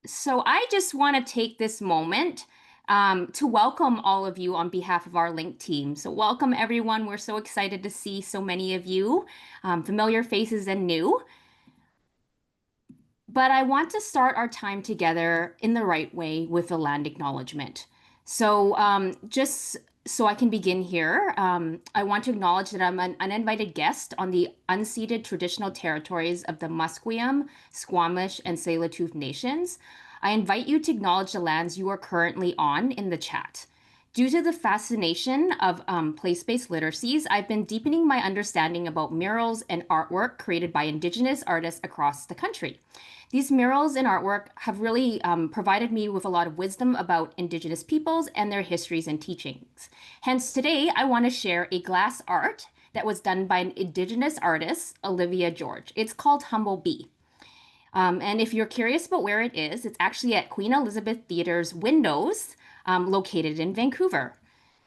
So I just want to take this moment to welcome all of you on behalf of our LLINK team. So welcome everyone. We're so excited to see so many of you, familiar faces and new. But I want to start our time together in the right way with a land acknowledgement. So just so I can begin here, I want to acknowledge that I'm an uninvited guest on the unceded traditional territories of the Musqueam, Squamish, and Tsleil-Waututh nations. I invite you to acknowledge the lands you are currently on in the chat. Due to the fascination of place-based literacies, I've been deepening my understanding about murals and artwork created by Indigenous artists across the country. These murals and artwork have really provided me with a lot of wisdom about Indigenous peoples and their histories and teachings. Hence, today I want to share a glass art that was done by an Indigenous artist, Olivia George. It's called Humble Bee. And if you're curious about where it is, it's actually at Queen Elizabeth Theatre's windows, located in Vancouver.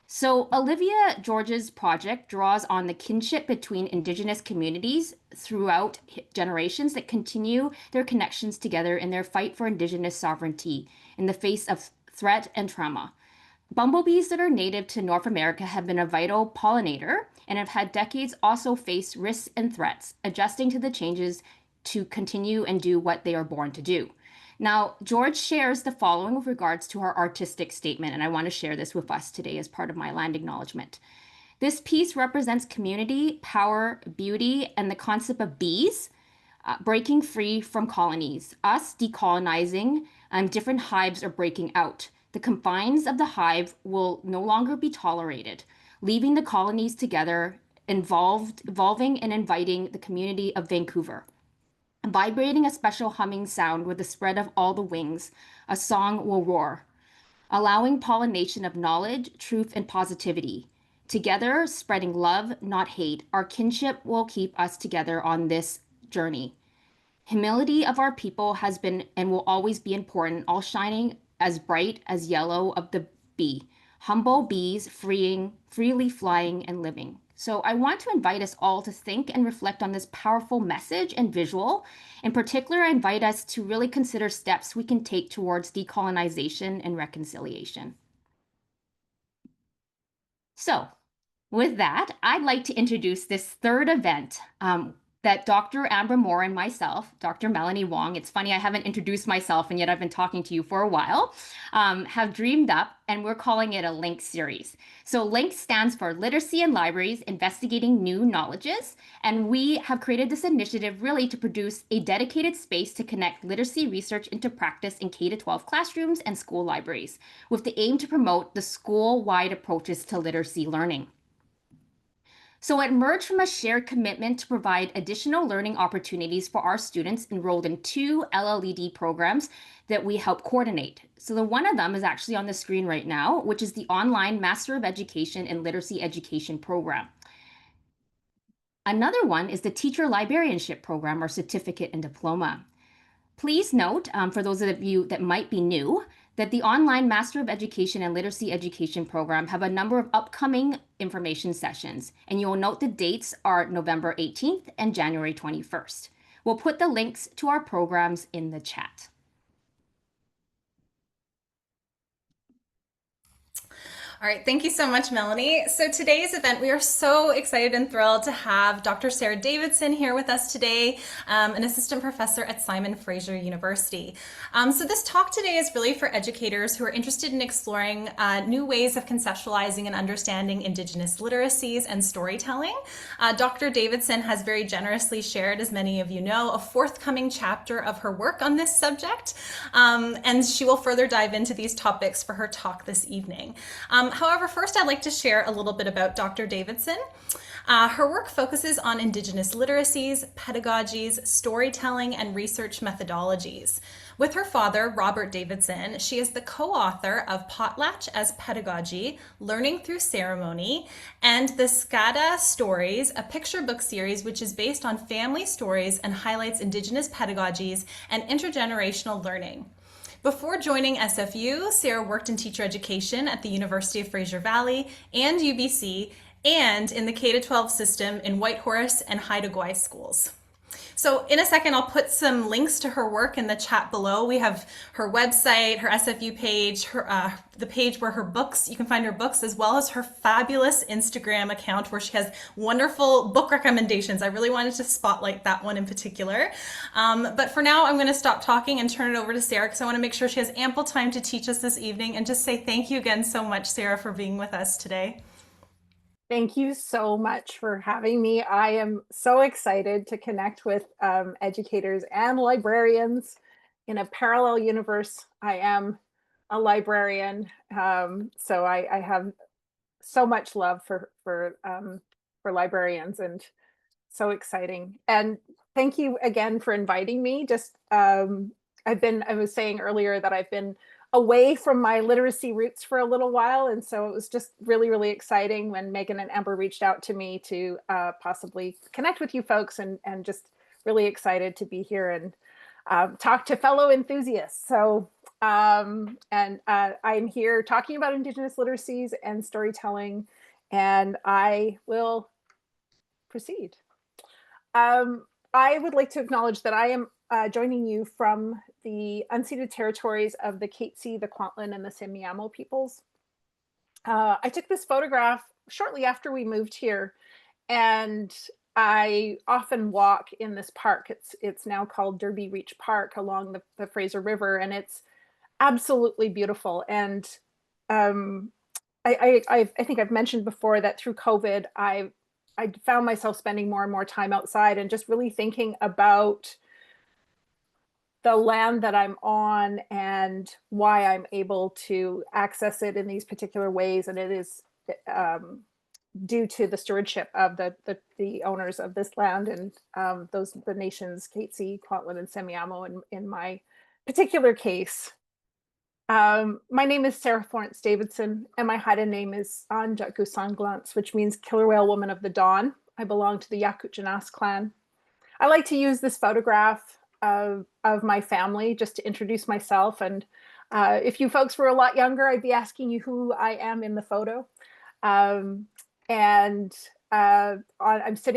So Olivia George's project draws on the kinship between Indigenous communities throughout generations that continue their connections together in their fight for Indigenous sovereignty in the face of threat and trauma. Bumblebees that are native to North America have been a vital pollinator and have had decades also faced risks and threats, adjusting to the changes to continue and do what they are born to do. Now, George shares the following with regards to her artistic statement, and I want to share this with us today as part of my land acknowledgement. This piece represents community, power, beauty, and the concept of bees breaking free from colonies, us decolonizing, and different hives are breaking out. The confines of the hive will no longer be tolerated, leaving the colonies together, evolving and inviting the community of Vancouver. Vibrating a special humming sound with the spread of all the wings, a song will roar, allowing pollination of knowledge, truth, and positivity. Together, spreading love, not hate, our kinship will keep us together on this journey. Humility of our people has been and will always be important, all shining as bright as yellow of the bee. Humble bees freely flying and living. So I want to invite us all to think and reflect on this powerful message and visual. In particular, I invite us to really consider steps we can take towards decolonization and reconciliation. So with that, I'd like to introduce this third event that Dr. Amber Moore and myself, Dr. Melanie Wong, it's funny I haven't introduced myself and yet I've been talking to you for a while, have dreamed up, and we're calling it a LLINK series. So LLINK stands for Literacy in Libraries, Investigating New Knowledges, and we have created this initiative really to produce a dedicated space to connect literacy research into practice in K-12 classrooms and school libraries, with the aim to promote the school-wide approaches to literacy learning. So it emerged from a shared commitment to provide additional learning opportunities for our students enrolled in 2 LLED programs that we help coordinate. So the one of them is actually on the screen right now, which is the online Master of Education in Literacy Education program. Another one is the Teacher Librarianship program or certificate and diploma. Please note, for those of you that might be new, that the online Master of Education and Literacy Education program have a number of upcoming information sessions, and you will note the dates are November 18th and January 21st. We'll put the links to our programs in the chat. All right, thank you so much, Melanie. So today's event, we are so excited and thrilled to have Dr. Sara Davidson here with us today, an assistant professor at Simon Fraser University. So this talk today is really for educators who are interested in exploring new ways of conceptualizing and understanding Indigenous literacies and storytelling. Dr. Davidson has very generously shared, as many of you know, a forthcoming chapter of her work on this subject, and she will further dive into these topics for her talk this evening. However, first I'd like to share a little bit about Dr. Davidson. Her work focuses on Indigenous literacies, pedagogies, storytelling, and research methodologies. With her father, Robert Davidson, she is the co-author of Potlatch as Pedagogy, Learning Through Ceremony, and the Skada Stories, a picture book series which is based on family stories and highlights Indigenous pedagogies and intergenerational learning. Before joining SFU, Sara worked in teacher education at the University of Fraser Valley and UBC, and in the K-12 system in Whitehorse and Haida Gwaii schools. So in a second, I'll put some links to her work in the chat below. We have her website, her SFU page, the page where her books, you can find her books, as well as her fabulous Instagram account where she has wonderful book recommendations. I really wanted to spotlight that one in particular. But for now, I'm going to stop talking and turn it over to Sarah because I want to make sure she has ample time to teach us this evening, and just say thank you again so much, Sarah, for being with us today. Thank you so much for having me. I am so excited to connect with educators and librarians in a parallel universe. I am a librarian, so I have so much love for librarians, and so exciting. And thank you again for inviting me. Just I was saying earlier that I've been away from my literacy roots for a little while, and so it was just really, really exciting when Megan and Amber reached out to me to possibly connect with you folks, and just really excited to be here and talk to fellow enthusiasts. So I'm here talking about Indigenous literacies and storytelling, and I will proceed. I would like to acknowledge that I am joining you from the unceded territories of the Katzie, the Kwantlen, and the Semiahmoo peoples. I took this photograph shortly after we moved here, and I often walk in this park. It's now called Derby Reach Park along the Fraser River, and it's absolutely beautiful. And I think I've mentioned before that through COVID, I found myself spending more and more time outside and just really thinking about the land that I'm on and why I'm able to access it in these particular ways. And it is due to the stewardship of the owners of this land, and the nations Katzie, Kwantlen, and Semiahmoo in my particular case. My name is Sara Florence Davidson, and my Haida name is Anjakku Sanglance, which means Killer Whale Woman of the Dawn. I belong to the Yakut Janas clan. I like to use this photograph of my family just to introduce myself. And if you folks were a lot younger, I'd be asking you who I am in the photo. I'm sitting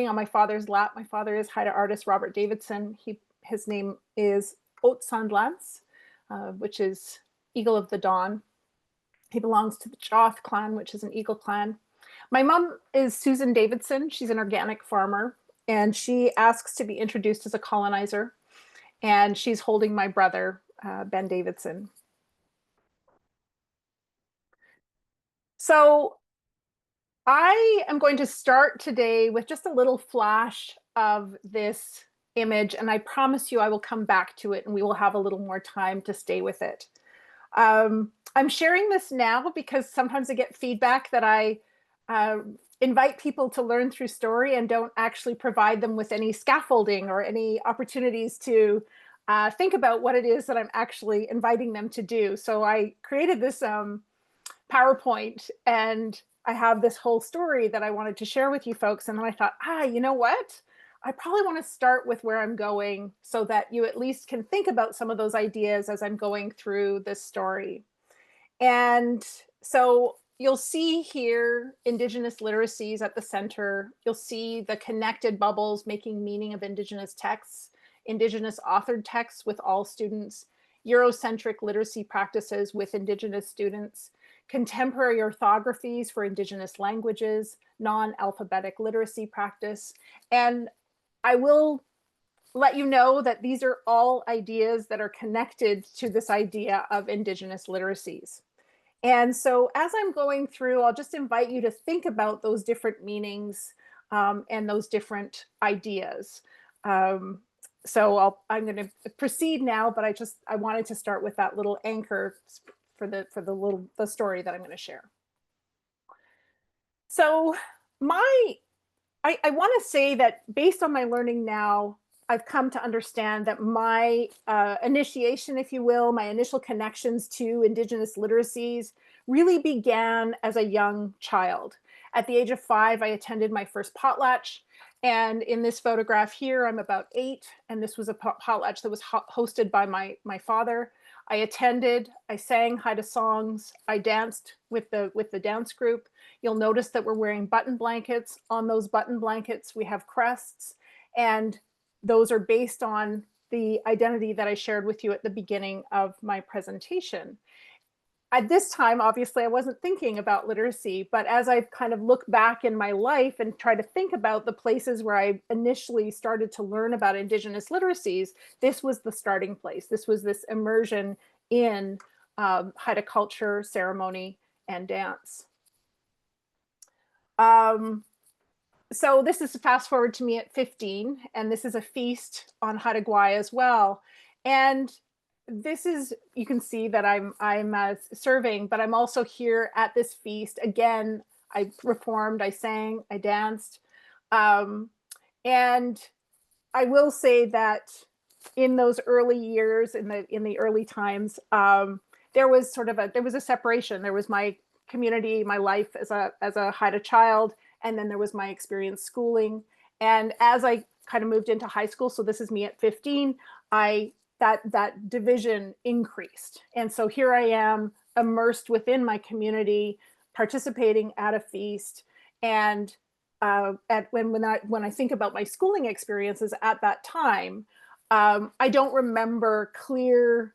on my father's lap. My father is Haida artist Robert Davidson. His name is Oat Sandlance, which is Eagle of the Dawn. He belongs to the Joth clan, which is an eagle clan. My mom is Susan Davidson. She's an organic farmer, and she asks to be introduced as a colonizer. And she's holding my brother, Ben Davidson. So I am going to start today with just a little flash of this image, and I promise you I will come back to it and we will have a little more time to stay with it. I'm sharing this now because sometimes I get feedback that I invite people to learn through story and don't actually provide them with any scaffolding or any opportunities to think about what it is that I'm actually inviting them to do. So I created this PowerPoint, and I have this whole story that I wanted to share with you folks. And then I thought, you know what? I probably want to start with where I'm going so that you at least can think about some of those ideas as I'm going through this story. And so you'll see here Indigenous literacies at the center. You'll see the connected bubbles making meaning of Indigenous texts, Indigenous authored texts with all students, Eurocentric literacy practices with Indigenous students, contemporary orthographies for Indigenous languages, non-alphabetic literacy practice. And I will let you know that these are all ideas that are connected to this idea of Indigenous literacies. And so as I'm going through, I'll just invite you to think about those different meanings and those different ideas. So I'm going to proceed now, but I wanted to start with that little anchor for the story that I'm going to share. So I want to say that based on my learning now, I've come to understand that my initiation, if you will, my initial connections to Indigenous literacies really began as a young child. At the age of 5, I attended my first potlatch. And in this photograph here, I'm about 8, and this was a potlatch that was hosted by my father. I attended, I sang Haida songs, I danced with the dance group. You'll notice that we're wearing button blankets. On those button blankets, we have crests. And those are based on the identity that I shared with you at the beginning of my presentation. At this time, obviously, I wasn't thinking about literacy, but as I've kind of looked back in my life and try to think about the places where I initially started to learn about Indigenous literacies, this was the starting place. This was this immersion in Haida culture, ceremony, and dance. So this is a fast forward to me at 15, and this is a feast on Haida Gwaii as well. And this is, you can see that I'm serving, but I'm also here at this feast. Again, I performed, I sang, I danced. And I will say that in those early years, in the early times, there was a separation. There was my community, my life as a Haida child, and then there was my experience schooling. And as I kind of moved into high school, so this is me at 15, that division increased. And so here I am immersed within my community, participating at a feast. And when I think about my schooling experiences at that time, I don't remember clear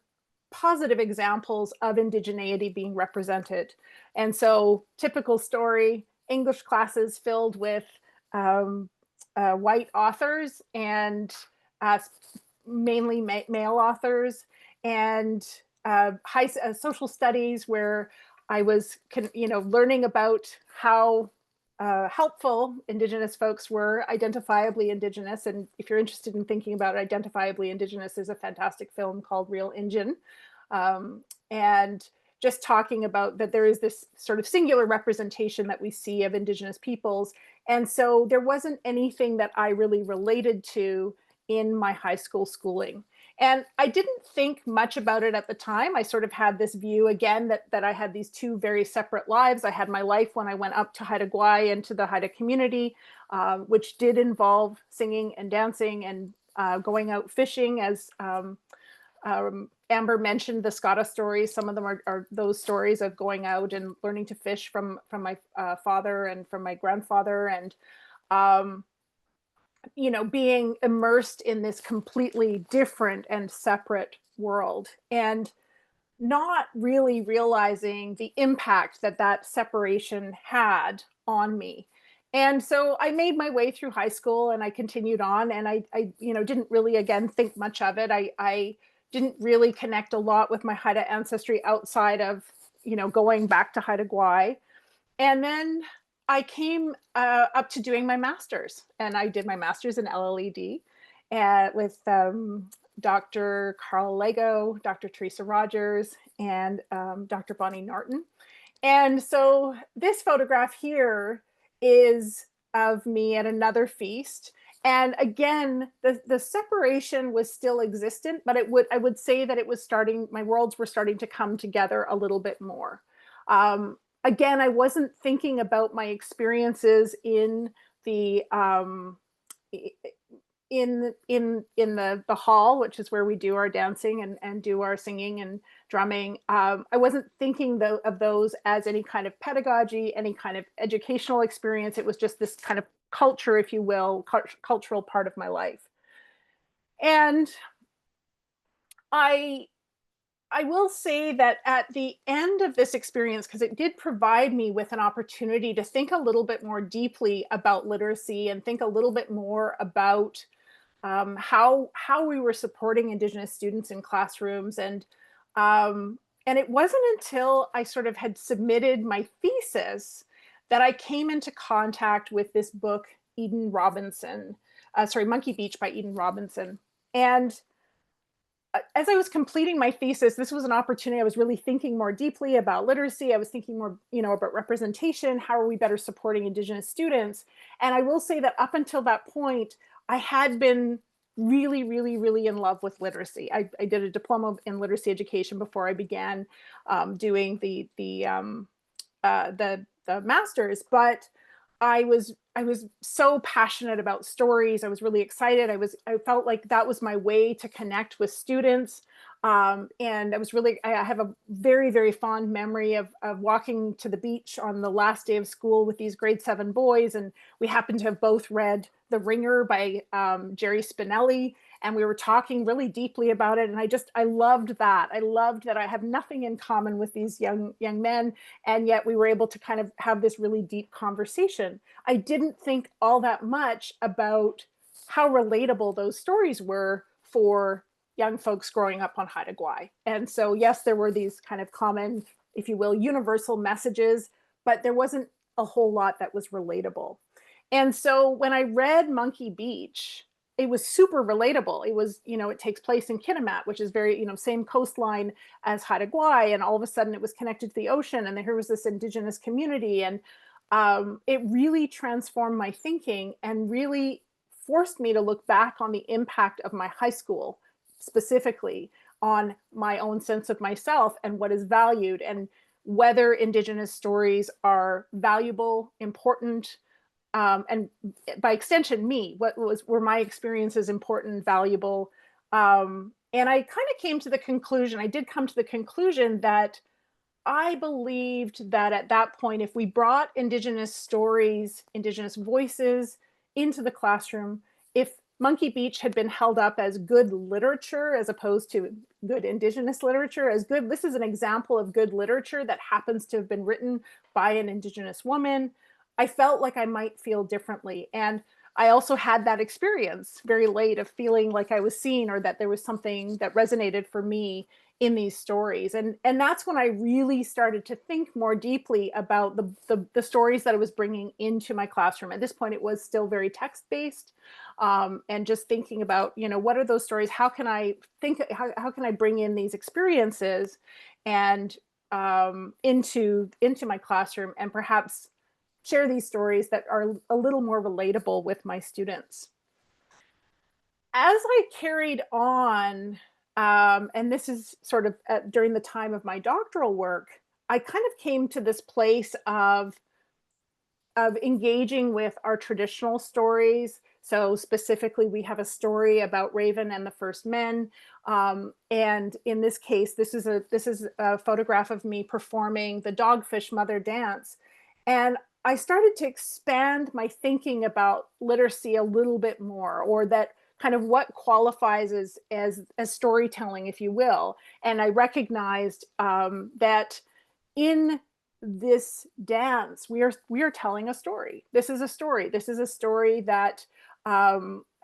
positive examples of indigeneity being represented. And so typical story, English classes filled with white authors and mainly male authors, and social studies where I was, learning about how helpful Indigenous folks were, identifiably Indigenous. And if you're interested in thinking about identifiably Indigenous, there's a fantastic film called Real Injun. And just talking about that there is this sort of singular representation that we see of Indigenous peoples. And so there wasn't anything that I really related to in my high school schooling. And I didn't think much about it at the time. I sort of had this view again that I had these two very separate lives. I had my life when I went up to Haida Gwaii and to the Haida community, which did involve singing and dancing and going out fishing. As Amber mentioned, the Scotta stories. Some of them are those stories of going out and learning to fish from my father and from my grandfather, and being immersed in this completely different and separate world, and not really realizing the impact that separation had on me. And so I made my way through high school and I continued on, and I didn't really, again, think much of it. I didn't really connect a lot with my Haida ancestry outside of, going back to Haida Gwaii. And then I came up to doing my master's, and I did my master's in LLED with Dr. Carl Lego, Dr. Teresa Rogers, and Dr. Bonnie Norton. And so this photograph here is of me at another feast. And again, the separation was still existent, but I would say that it was my worlds were starting to come together a little bit more. Again, I wasn't thinking about my experiences in the hall, which is where we do our dancing and do our singing and drumming. I wasn't thinking of those as any kind of pedagogy, any kind of educational experience. It was just this kind of culture, if you will, cultural part of my life. And I will say that at the end of this experience, because it did provide me with an opportunity to think a little bit more deeply about literacy and think a little bit more about how we were supporting Indigenous students in classrooms. And it wasn't until I sort of had submitted my thesis that I came into contact with this book, Monkey Beach by Eden Robinson. And as I was completing my thesis, this was an opportunity. I was really thinking more deeply about literacy. I was thinking more, about representation. How are we better supporting Indigenous students? And I will say that up until that point, I had been really, really, really in love with literacy. I did a diploma in literacy education before I began doing the master's, but I was so passionate about stories. I was really excited. I felt like that was my way to connect with students. And I have a very, very fond memory of walking to the beach on the last day of school with these grade 7 boys. And we happened to have both read The Ringer by Jerry Spinelli, and we were talking really deeply about it. And I loved that. I loved that I have nothing in common with these young men, and yet we were able to kind of have this really deep conversation. I didn't think all that much about how relatable those stories were for young folks growing up on Haida Gwaii. And so, yes, there were these kind of common, if you will, universal messages, but there wasn't a whole lot that was relatable. And so when I read Monkey Beach, it was super relatable. It was, it takes place in Kitimat, which is very, same coastline as Haida Gwaii. And all of a sudden it was connected to the ocean. And here was this indigenous community. And it really transformed my thinking and really forced me to look back on the impact of my high school, specifically on my own sense of myself and what is valued, and whether Indigenous stories are valuable, important, and by extension, were my experiences important, valuable? And I kind of came to the conclusion, I did come to the conclusion that I believed that at that point, if we brought Indigenous stories, Indigenous voices into the classroom, if Monkey Beach had been held up as good literature as opposed to good Indigenous literature, this is an example of good literature that happens to have been written by an Indigenous woman, I felt like I might feel differently. And I also had that experience very late of feeling like I was seen, or that there was something that resonated for me in these stories. And that's when I really started to think more deeply about the stories that I was bringing into my classroom. At this point, it was still very text-based, and just thinking about, what are those stories? How can I bring in these experiences and into my classroom, and perhaps share these stories that are a little more relatable with my students. As I carried on, and this is sort of during the time of my doctoral work, I kind of came to this place of engaging with our traditional stories. So specifically, we have a story about Raven and the First Men. And in this case, this is a photograph of me performing the Dogfish Mother dance. And I started to expand my thinking about literacy a little bit more, or that kind of what qualifies as storytelling, if you will. And I recognized that in this dance, we are telling a story. This is a story. This is a story that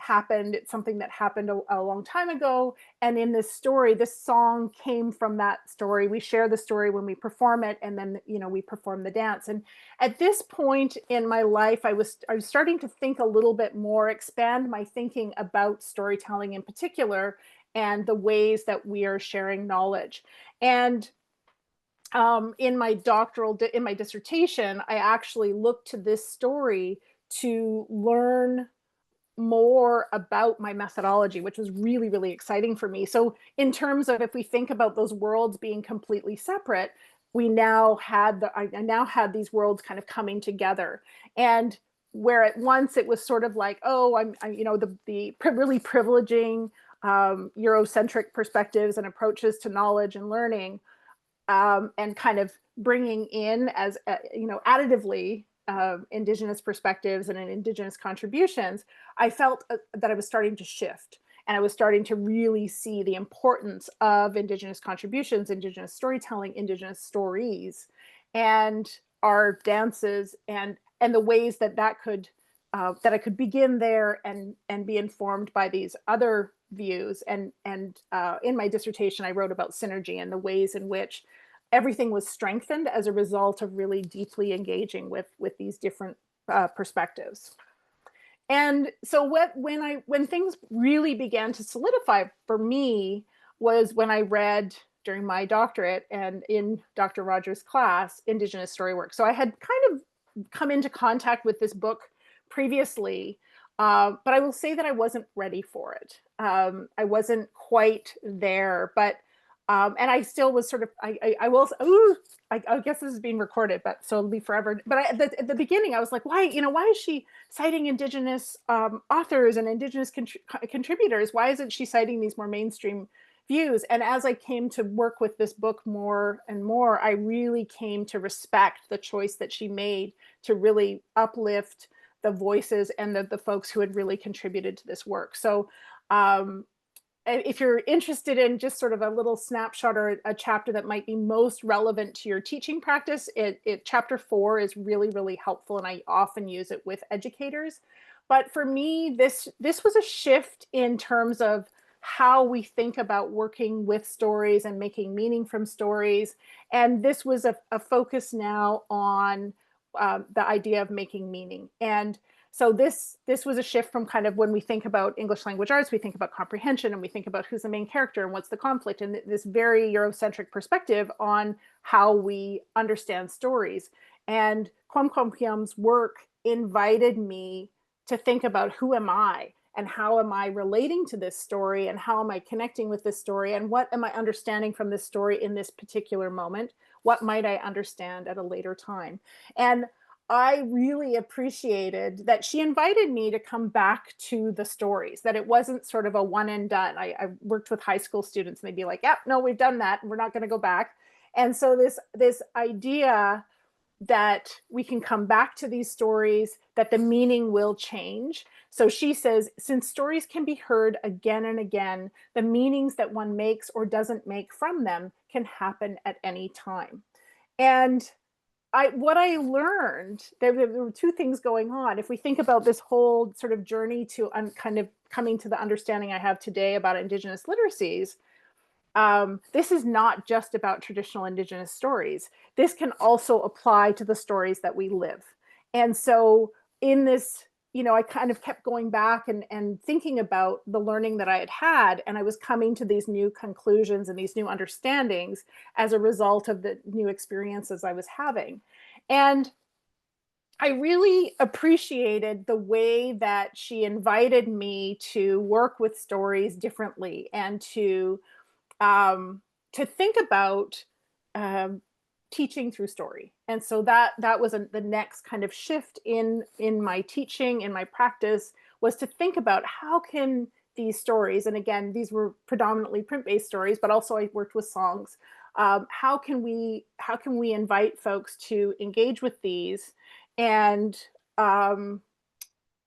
happened. It's something that happened a long time ago. And in this story, this song came from that story. We share the story when we perform it, and then we perform the dance. And at this point in my life, I was starting to think a little bit more, expand my thinking about storytelling in particular, and the ways that we are sharing knowledge. And in my dissertation, I actually looked to this story to learn more about my methodology, which was really, really exciting for me. So in terms of, if we think about those worlds being completely separate, I now had these worlds kind of coming together. And where at once it was sort of like, oh, I'm the really privileging Eurocentric perspectives and approaches to knowledge and learning, and kind of bringing in as additively Indigenous perspectives and Indigenous contributions, I felt that I was starting to shift, and I was starting to really see the importance of Indigenous contributions, Indigenous storytelling, Indigenous stories, and our dances, and the ways that I could begin there and be informed by these other views. And in my dissertation, I wrote about synergy and the ways in which everything was strengthened as a result of really deeply engaging with these different perspectives. And so when things really began to solidify for me was when I read, during my doctorate and in Dr. Rogers' class, Indigenous story work. So I had kind of come into contact with this book previously, but I will say that I wasn't ready for it. I wasn't quite there, but and I still was sort of, I guess this is being recorded, but so it'll be forever. But at the beginning, I was like, why is she citing Indigenous authors and Indigenous contributors? Why isn't she citing these more mainstream views? And as I came to work with this book more and more, I really came to respect the choice that she made to really uplift the voices and the folks who had really contributed to this work. So if you're interested in just sort of a little snapshot or a chapter that might be most relevant to your teaching practice, chapter 4 is really, really helpful, and I often use it with educators. But for me, this was a shift in terms of how we think about working with stories and making meaning from stories. And this was a focus now on the idea of making meaning. And so this was a shift from kind of when we think about English language arts, we think about comprehension and we think about who's the main character and what's the conflict, and this very Eurocentric perspective on how we understand stories. And Kwam Kwam Piam's work invited me to think about who am I and how am I relating to this story and how am I connecting with this story and what am I understanding from this story in this particular moment? What might I understand at a later time? And I really appreciated that she invited me to come back to the stories, that it wasn't sort of a one and done. I worked with high school students and they'd be like, yep, no, we've done that. We're not going to go back. And so this idea that we can come back to these stories, that the meaning will change. So she says, since stories can be heard again and again, the meanings that one makes or doesn't make from them can happen at any time. And what I learned, there were two things going on. If we think about this whole sort of journey to kind of coming to the understanding I have today about Indigenous literacies, this is not just about traditional Indigenous stories. This can also apply to the stories that we live. And so in this, I kind of kept going back and thinking about the learning that I had had, and I was coming to these new conclusions and these new understandings as a result of the new experiences I was having. And I really appreciated the way that she invited me to work with stories differently and to think about teaching through story. And so that was the next kind of shift in my teaching, in my practice, was to think about how can these stories, and again, these were predominantly print-based stories, but also I worked with songs. How can we invite folks to engage with these and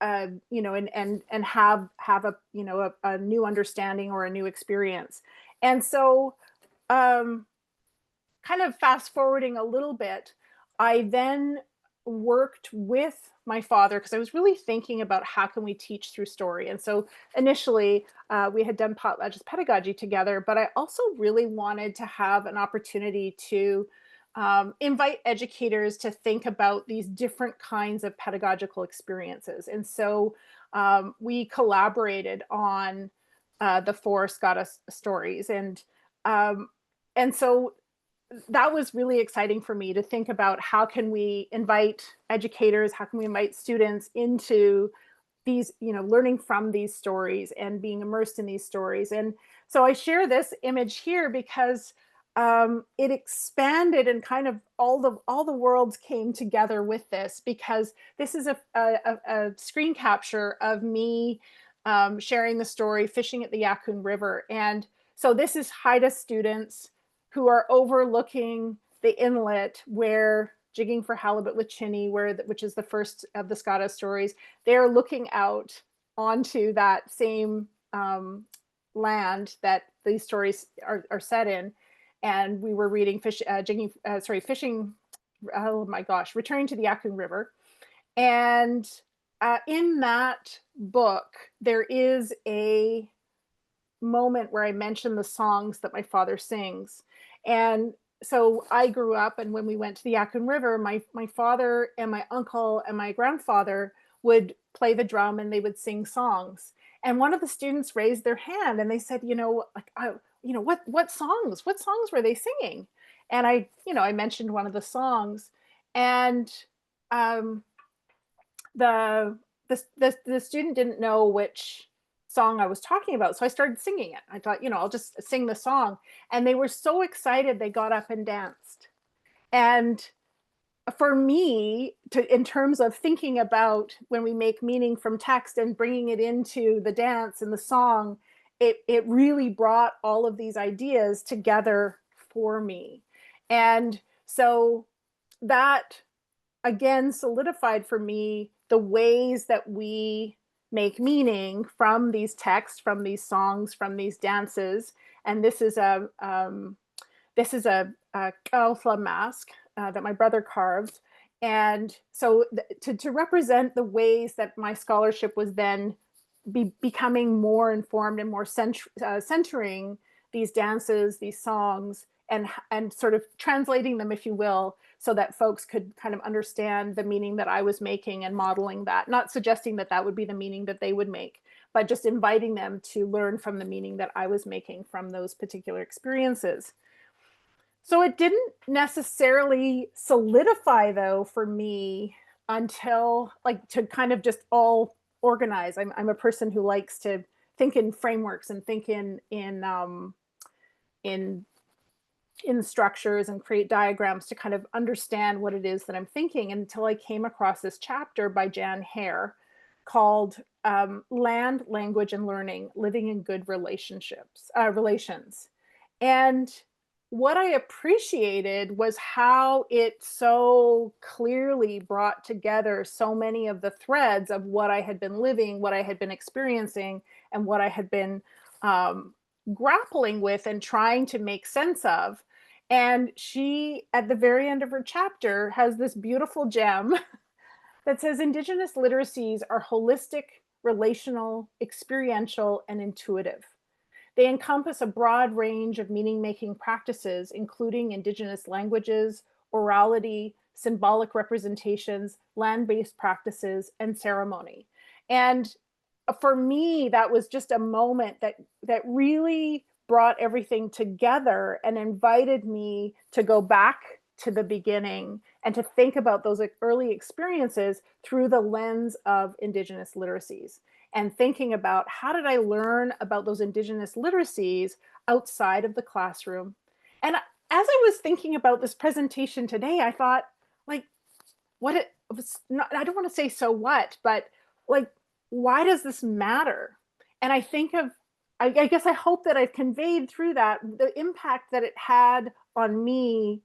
and have a new understanding or a new experience. And so kind of fast forwarding a little bit, I then worked with my father because I was really thinking about how can we teach through story. And so initially we had done potlatches pedagogy together, but I also really wanted to have an opportunity to invite educators to think about these different kinds of pedagogical experiences. And so we collaborated on the 4 Scottish stories. And so that was really exciting for me to think about how can we invite educators, how can we invite students into these, learning from these stories and being immersed in these stories. And so I share this image here because it expanded and kind of all the worlds came together with this, because this is a screen capture of me sharing the story fishing at the Yaccoon River. And so this is Haida students who are overlooking the inlet where jigging for halibut with Chinny, which is the first of the Scottish stories. They're looking out onto that same land that these stories are set in. And we were reading fishing, oh my gosh, Returning to the Yaccoon River. And in that book, there is a moment where I mentioned the songs that my father sings. And so I grew up, and when we went to the Yaccoon River, my father and my uncle and my grandfather would play the drum and they would sing songs. And one of the students raised their hand and they said, what songs were they singing? And I mentioned one of the songs, and the student didn't know which song I was talking about. So I started singing it. I thought, I'll just sing the song. And they were so excited, they got up and danced. And for me, in terms of thinking about when we make meaning from text and bringing it into the dance and the song, it really brought all of these ideas together for me. And so that again solidified for me the ways that we make meaning from these texts, from these songs, from these dances. And this is a Kaufla mask that my brother carved. And so to represent the ways that my scholarship was then becoming more informed and more centering these dances, these songs, and sort of translating them, if you will, so that folks could kind of understand the meaning that I was making and modeling that, not suggesting that that would be the meaning that they would make, but just inviting them to learn from the meaning that I was making from those particular experiences. So it didn't necessarily solidify, though, for me until like to kind of just all organize. I'm a person who likes to think in frameworks and think in structures and create diagrams to kind of understand what it is that I'm thinking, until I came across this chapter by Jan Hare called Land, Language, and Learning, Living in Good Relations. And what I appreciated was how it so clearly brought together so many of the threads of what I had been living, what I had been experiencing, and what I had been grappling with and trying to make sense of. And she, at the very end of her chapter, has this beautiful gem that says Indigenous literacies are holistic, relational, experiential, and intuitive. They encompass a broad range of meaning-making practices, including Indigenous languages, orality, symbolic representations, land-based practices, and ceremony. And for me, that was just a moment that really brought everything together and invited me to go back to the beginning and to think about those early experiences through the lens of Indigenous literacies, and thinking about how did I learn about those Indigenous literacies outside of the classroom. And as I was thinking about this presentation today, I thought, like, what it was not, I don't want to say so what, but like, why does this matter? And I think of, I guess I hope that I've conveyed through that the impact that it had on me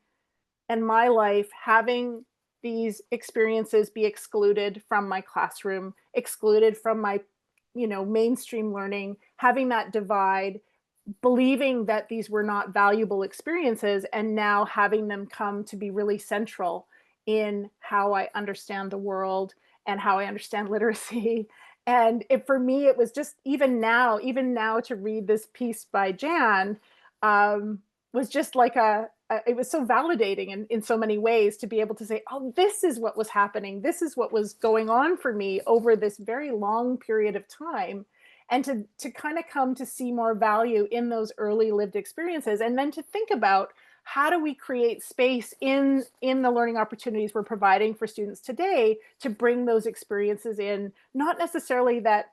and my life, having these experiences be excluded from my classroom, excluded from my, mainstream learning, having that divide, believing that these were not valuable experiences, and now having them come to be really central in how I understand the world and how I understand literacy. And for me, it was just even now to read this piece by Jan was just like it was so validating in so many ways to be able to say, oh, this is what was happening. This is what was going on for me over this very long period of time. And to kind of come to see more value in those early lived experiences, and then to think about how do we create space in the learning opportunities we're providing for students today to bring those experiences in. Not necessarily that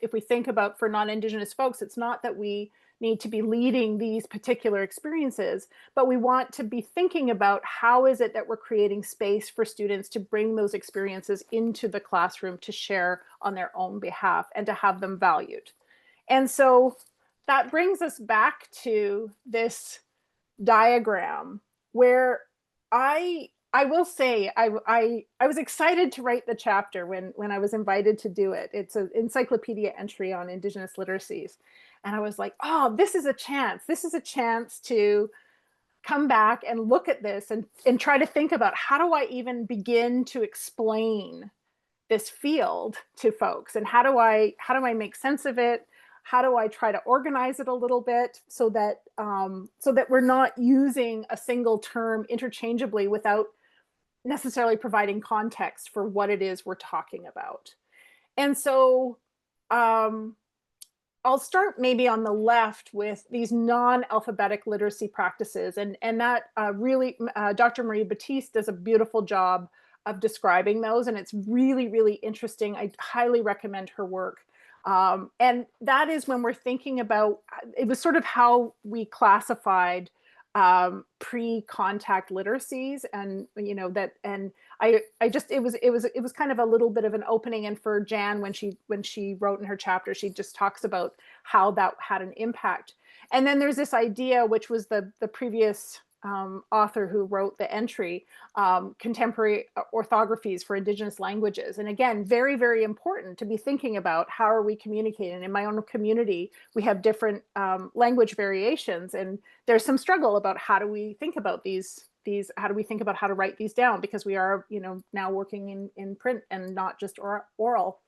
if we think about for non-Indigenous folks, it's not that we need to be leading these particular experiences, but we want to be thinking about how is it that we're creating space for students to bring those experiences into the classroom to share on their own behalf and to have them valued. And so that brings us back to this diagram where I will say I was excited to write the chapter when I was invited to do it. It's an encyclopedia entry on Indigenous literacies. And I was like, oh, this is a chance. This is a chance to come back and look at this and try to think about how do I even begin to explain this field to folks, and how do I make sense of it? How do I try to organize it a little bit so that we're not using a single term interchangeably without necessarily providing context for what it is we're talking about. And so I'll start maybe on the left with these non-alphabetic literacy practices. And that really, Dr. Marie Batiste does a beautiful job of describing those. And it's really, really interesting. I highly recommend her work. And that is when we're thinking about, it was sort of how we classified pre-contact literacies, and it was kind of a little bit of an opening. And for Jan, when she wrote in her chapter, she just talks about how that had an impact. And then there's this idea, which was the previous author who wrote the entry, contemporary orthographies for Indigenous languages. And again, very, very important to be thinking about how are we communicating. In my own community, we have different language variations, and there's some struggle about how do we think about these, how do we think about how to write these down, because we are, now working in print and not just oral.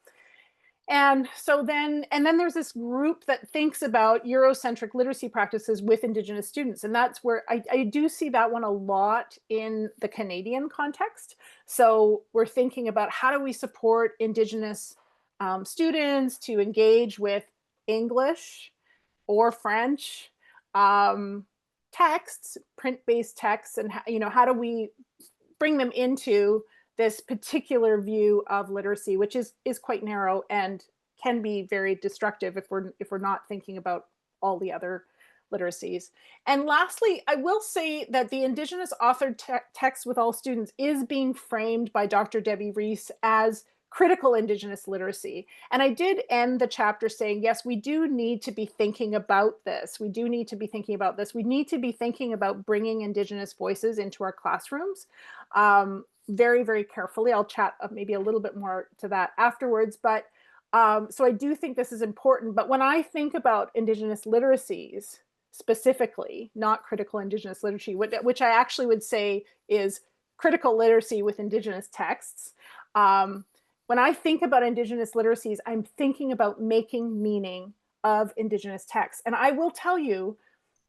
And so then there's this group that thinks about Eurocentric literacy practices with Indigenous students. And that's where I do see that one a lot in the Canadian context. So we're thinking about how do we support Indigenous students to engage with English or French texts, print-based texts, and how do we bring them into this particular view of literacy, which is quite narrow and can be very destructive if we're not thinking about all the other literacies. And lastly, I will say that the Indigenous authored text with all students is being framed by Dr. Debbie Reese as critical Indigenous literacy. And I did end the chapter saying, yes, we do need to be thinking about this. We do need to be thinking about this. We need to be thinking about bringing Indigenous voices into our classrooms. Very, very carefully. I'll chat maybe a little bit more to that afterwards. But so I do think this is important. But when I think about Indigenous literacies specifically, not critical Indigenous literacy, which I actually would say is critical literacy with Indigenous texts. When I think about Indigenous literacies, I'm thinking about making meaning of Indigenous texts. And I will tell you,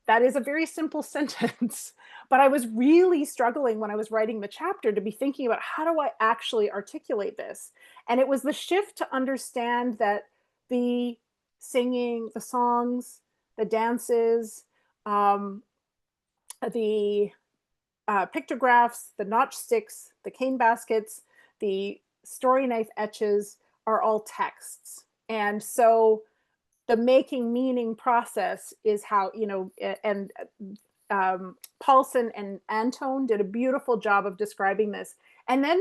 that is a very simple sentence, but I was really struggling when I was writing the chapter to be thinking about how do I actually articulate this? And it was the shift to understand that the singing, the songs, the dances, the pictographs, the notch sticks, the cane baskets, the story knife etches are all texts. And so the making meaning process is how, and Paulson and Antone did a beautiful job of describing this. And then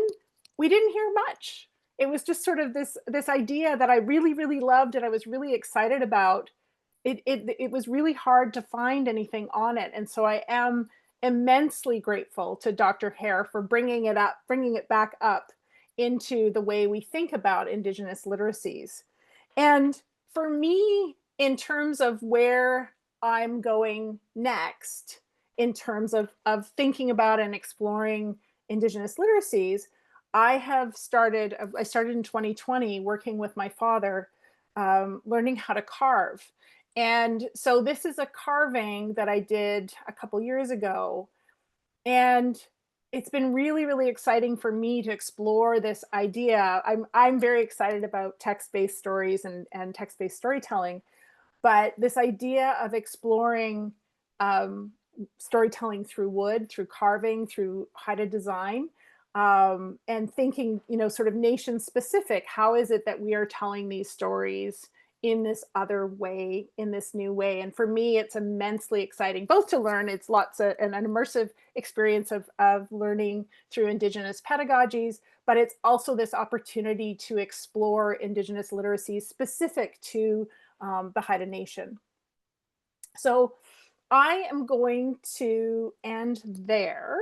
we didn't hear much. It was just sort of this idea that I really, really loved and I was really excited about. It was really hard to find anything on it. And so I am immensely grateful to Dr. Hare for bringing it back up into the way we think about Indigenous literacies. And for me, in terms of where I'm going next, in terms of thinking about and exploring Indigenous literacies, I started in 2020 working with my father, learning how to carve. And so this is a carving that I did a couple years ago. And it's been really, really exciting for me to explore this idea. I'm very excited about text-based stories and text-based storytelling, but this idea of exploring storytelling through wood, through carving, through haida design, and thinking, sort of nation specific. How is it that we are telling these stories in this other way, in this new way? And for me, it's immensely exciting, both to learn, it's an immersive experience of learning through Indigenous pedagogies, but it's also this opportunity to explore Indigenous literacies specific to the Haida Nation. So I am going to end there.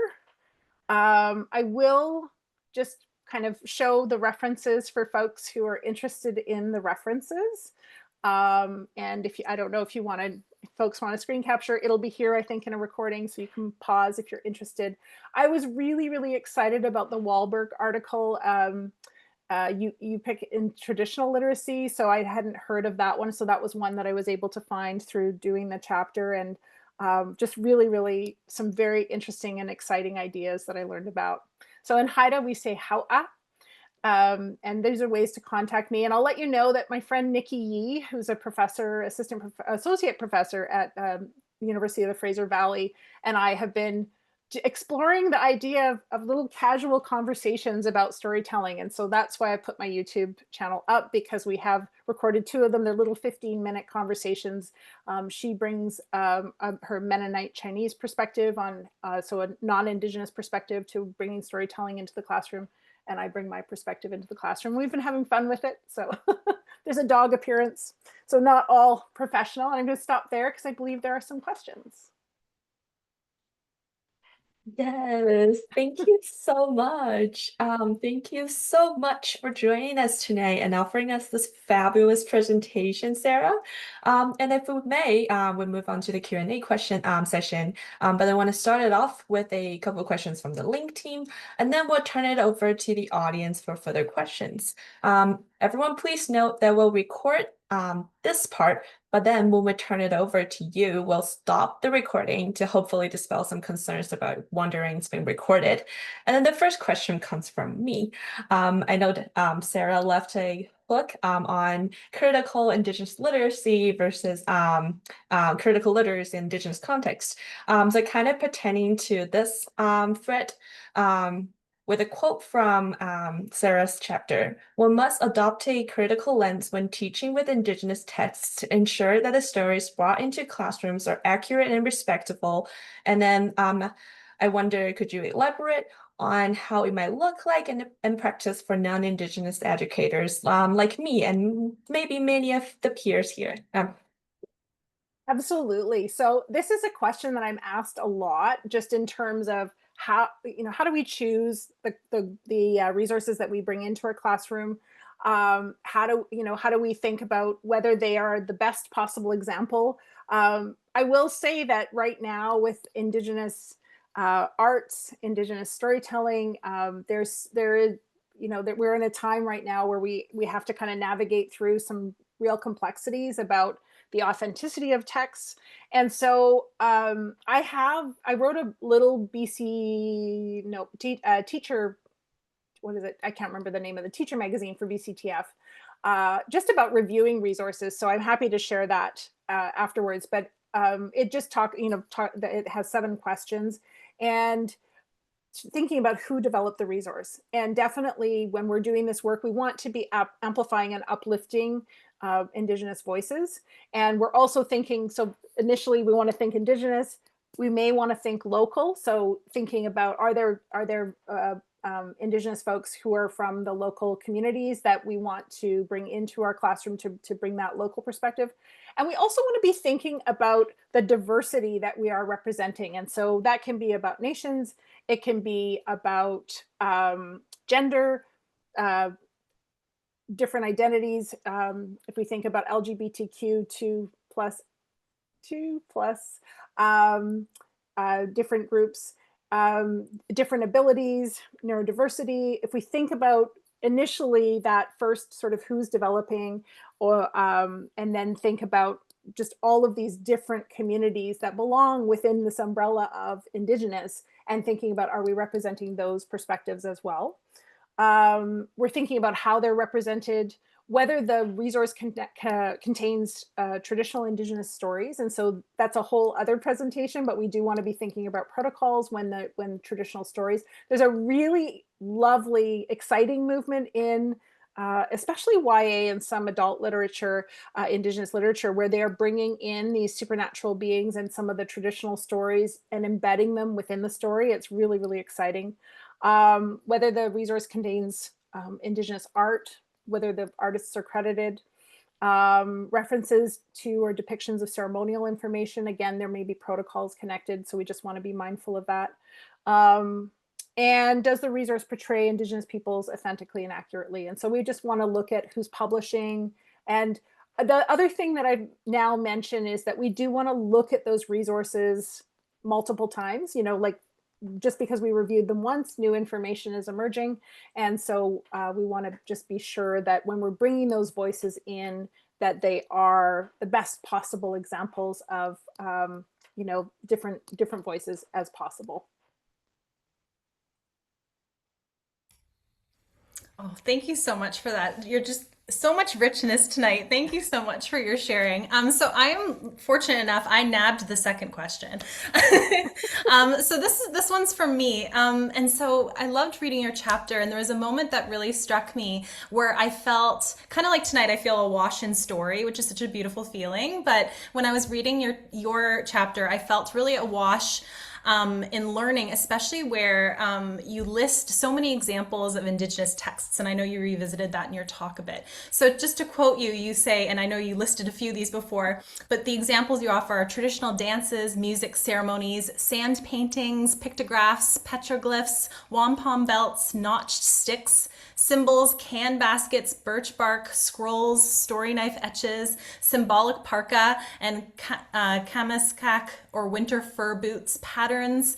I will just kind of show the references for folks who are interested in the references. And I don't know if folks want to screen capture, it'll be here, I think, in a recording, so you can pause if you're interested. I was really, really excited about the Wahlberg article. You pick in traditional literacy, so I hadn't heard of that one. So that was one that I was able to find through doing the chapter, and just really, really some very interesting and exciting ideas that I learned about. So in Haida, we say hau'a, and these are ways to contact me. And I'll let you know that my friend Nikki Yee, who's a professor, associate professor at University of the Fraser Valley, and I have been exploring the idea of little casual conversations about storytelling. And so that's why I put my YouTube channel up, because we have recorded 2 of them. They're little 15-minute conversations. She brings her Mennonite Chinese perspective on, so a non-Indigenous perspective to bringing storytelling into the classroom. And I bring my perspective into the classroom. We've been having fun with it. So there's a dog appearance. So not all professional. And I'm going to stop there because I believe there are some questions. Yes, thank you so much. Thank you so much for joining us tonight and offering us this fabulous presentation, Sarah. And if we may, we'll move on to the Q&A question session. But I want to start it off with a couple of questions from the LLINK team, and then we'll turn it over to the audience for further questions. Everyone, please note that we'll record this part, but then when we turn it over to you, we'll stop the recording to hopefully dispel some concerns about wondering it's been recorded. And then the first question comes from me. I know that Sarah left a book on critical Indigenous literacy versus critical literacy in Indigenous context. So kind of pertaining to this thread, with a quote from Sarah's chapter: "One must adopt a critical lens when teaching with Indigenous texts to ensure that the stories brought into classrooms are accurate and respectful." And then I wonder, could you elaborate on how it might look like in practice for non-Indigenous educators like me and maybe many of the peers here? Absolutely. So this is a question that I'm asked a lot, just in terms of how do we choose the resources that we bring into our classroom? How do we think about whether they are the best possible example? I will say that right now with Indigenous arts, Indigenous storytelling, there is that we're in a time right now where we have to kind of navigate through some real complexities about the authenticity of texts. And so I wrote a little BC teacher, what is it? I can't remember the name of the teacher magazine for BCTF, just about reviewing resources. So I'm happy to share that afterwards. But it just it has 7 questions, and thinking about who developed the resource. And definitely when we're doing this work, we want to be amplifying and uplifting Indigenous voices. And we're also thinking, so initially we want to think Indigenous, we may want to think local. So thinking about, are there Indigenous folks who are from the local communities that we want to bring into our classroom to bring that local perspective. And we also want to be thinking about the diversity that we are representing. And so that can be about nations, it can be about gender, different identities. If we think about LGBTQ 2 plus, different groups, different abilities, neurodiversity. If we think about initially that first sort of who's developing, or and then think about just all of these different communities that belong within this umbrella of Indigenous, and thinking about, are we representing those perspectives as well? We're thinking about how they're represented, whether the resource contains traditional Indigenous stories. And so that's a whole other presentation, but we do want to be thinking about protocols when traditional stories. There's a really lovely, exciting movement in especially YA and some adult literature, Indigenous literature, where they're bringing in these supernatural beings and some of the traditional stories and embedding them within the story. It's really, really exciting. Whether the resource contains Indigenous art, whether the artists are credited, references to or depictions of ceremonial information. Again, there may be protocols connected, so we just want to be mindful of that. And does the resource portray Indigenous peoples authentically and accurately? And so we just want to look at who's publishing. And the other thing that I've now mentioned is that we do want to look at those resources multiple times, like just because we reviewed them once, new information is emerging. And so we want to just be sure that when we're bringing those voices in, that they are the best possible examples of, different voices as possible. Oh, thank you so much for that. You're just so much richness tonight. Thank you so much for your sharing. So I am fortunate enough, I nabbed the second question. So this one's from me. And so I loved reading your chapter, and there was a moment that really struck me where I felt kind of like tonight, I feel awash in story, which is such a beautiful feeling. But when I was reading your chapter, I felt really awash in learning, especially where you list so many examples of Indigenous texts. And I know you revisited that in your talk a bit. So just to quote you, you say, and I know you listed a few of these before, but the examples you offer are traditional dances, music, ceremonies, sand paintings, pictographs, petroglyphs, wampum belts, notched sticks, symbols, can baskets, birch bark, scrolls, story knife etches, symbolic parka, and kamiskak or winter fur boots, patterns,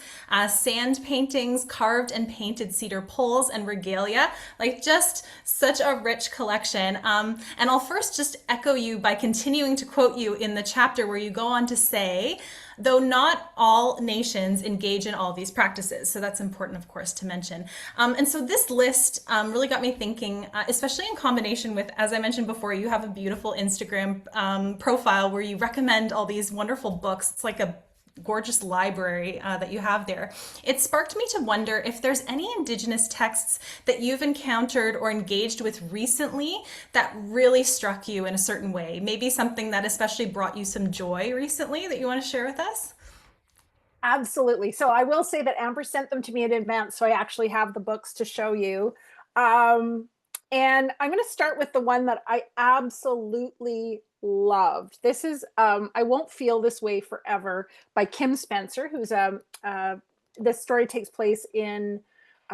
sand paintings, carved and painted cedar poles, and regalia. Like, just such a rich collection. And I'll first just echo you by continuing to quote you in the chapter where you go on to say, though not all nations engage in all these practices. So that's important, of course, to mention. And so this list really got me thinking, especially in combination with, as I mentioned before, you have a beautiful Instagram profile where you recommend all these wonderful books. It's like a gorgeous library that you have there. It sparked me to wonder if there's any Indigenous texts that you've encountered or engaged with recently that really struck you in a certain way. Maybe something that especially brought you some joy recently that you want to share with us? Absolutely. So I will say that Amber sent them to me in advance, so I actually have the books to show you. Um, and I'm going to start with the one that I absolutely loved. This is I Won't Feel This Way Forever by Kim Spencer, who's this story takes place in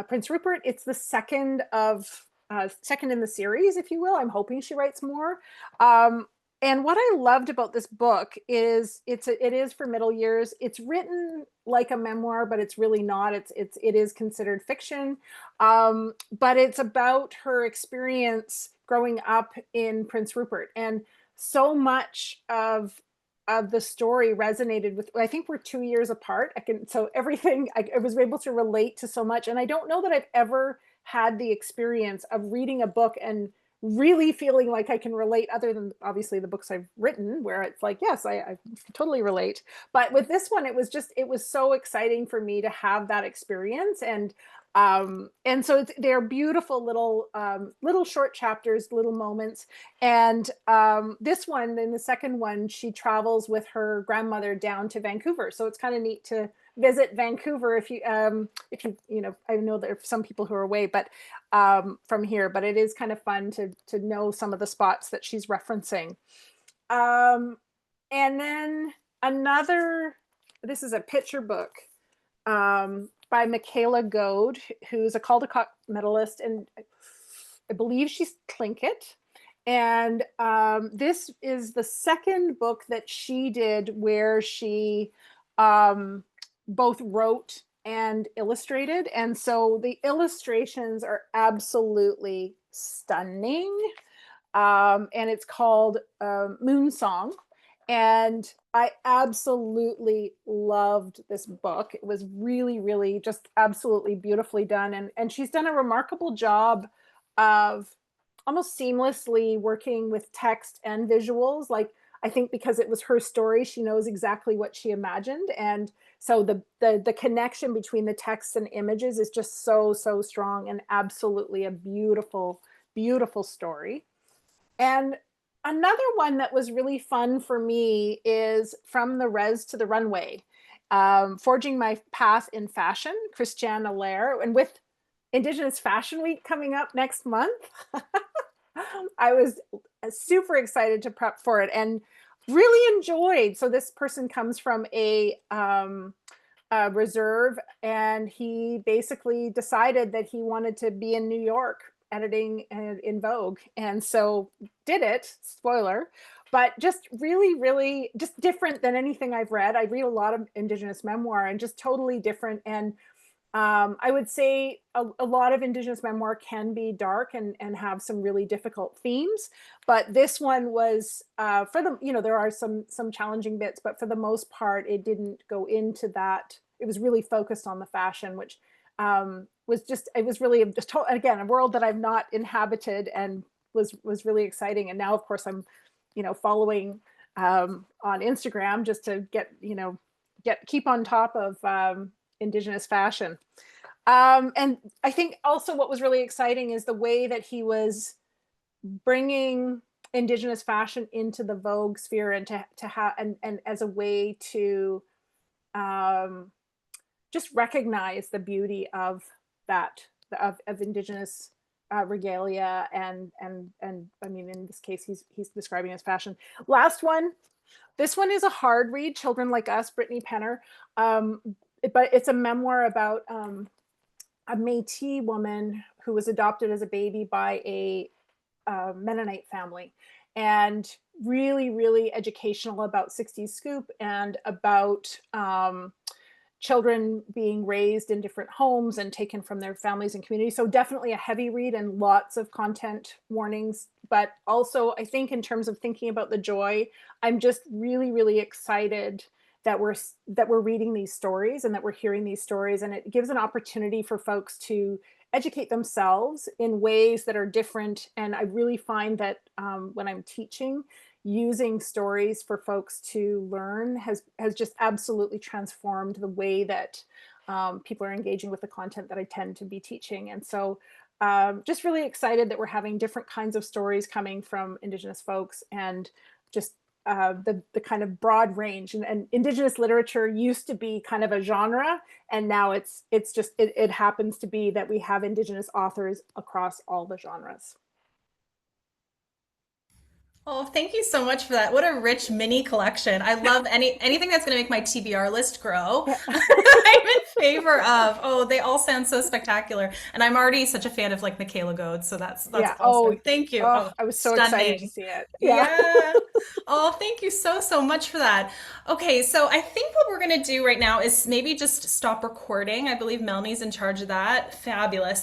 Prince Rupert. It's the second in the series, if you will. I'm hoping she writes more. And what I loved about this book is it is for middle years. It's written like a memoir, but it's really not. It is considered fiction, but it's about her experience growing up in Prince Rupert, and so much of the story resonated with. I think we're 2 years apart. So everything I was able to relate to so much, and I don't know that I've ever had the experience of reading a book and really feeling like I can relate, other than obviously the books I've written where it's like, yes, I totally relate. But with this one, it was so exciting for me to have that experience. And so they're beautiful little short chapters, little moments. And this one, in the second one, she travels with her grandmother down to Vancouver. So it's kind of neat to visit Vancouver if you I know there are some people who are away, but from here, but it is kind of fun to know some of the spots that she's referencing. And then this is a picture book by Michaela Goad, who's a Caldecott medalist, and I believe she's Tlingit. And this is the second book that she did where she both wrote and illustrated. And so the illustrations are absolutely stunning. And it's called Moon Song. And I absolutely loved this book. It was really, really just absolutely beautifully done. And she's done a remarkable job of almost seamlessly working with text and visuals. Like, I think because it was her story, she knows exactly what she imagined. And so the connection between the text and images is just so strong, and absolutely a beautiful, beautiful story. And another one that was really fun for me is From the Res to the Runway, Forging My Path in Fashion, Christiane Allaire. And with Indigenous Fashion Week coming up next month, I was super excited to prep for it and really enjoyed. So this person comes from a reserve, and he basically decided that he wanted to be in New York editing in Vogue, and so did it. Spoiler. But just really, really just different than anything I've read. I read a lot of Indigenous memoir, and just totally different. And I would say a lot of Indigenous memoir can be dark and have some really difficult themes, but this one was for the, there are some challenging bits, but for the most part, it didn't go into that. It was really focused on the fashion, which it was really again a world that I've not inhabited, and was really exciting. And now, of course, I'm following on Instagram just to keep on top of Indigenous fashion. And I think also what was really exciting is the way that he was bringing Indigenous fashion into the Vogue sphere, and to have and as a way to just recognize the beauty of that of Indigenous regalia, and I mean, in this case, he's describing as fashion. Last one. This one is a hard read, Children Like Us, Brittany Penner. But it's a memoir about a Métis woman who was adopted as a baby by a Mennonite family, and really, really educational about 60s scoop and about children being raised in different homes and taken from their families and communities. So definitely a heavy read and lots of content warnings. But also, I think in terms of thinking about the joy, I'm just really, really excited that we're reading these stories and that we're hearing these stories. And it gives an opportunity for folks to educate themselves in ways that are different. And I really find that when I'm teaching, using stories for folks to learn has just absolutely transformed the way that people are engaging with the content that I tend to be teaching. And so just really excited that we're having different kinds of stories coming from Indigenous folks, and just the kind of broad range. And Indigenous literature used to be kind of a genre, and now it happens to be that we have Indigenous authors across all the genres. Oh, thank you so much for that. What a rich mini collection. I love anything that's going to make my TBR list grow. Yeah. I'm in favor of. Oh, they all sound so spectacular. And I'm already such a fan of like Michaela Goad, so that's Yeah. awesome. Thank you. Oh, Oh, I was so excited to stunning. see it. Yeah. Yeah. Oh, thank you so much for that. Okay, so I think what we're going to do right now is maybe just stop recording. I believe Melanie's in charge of that. Fabulous.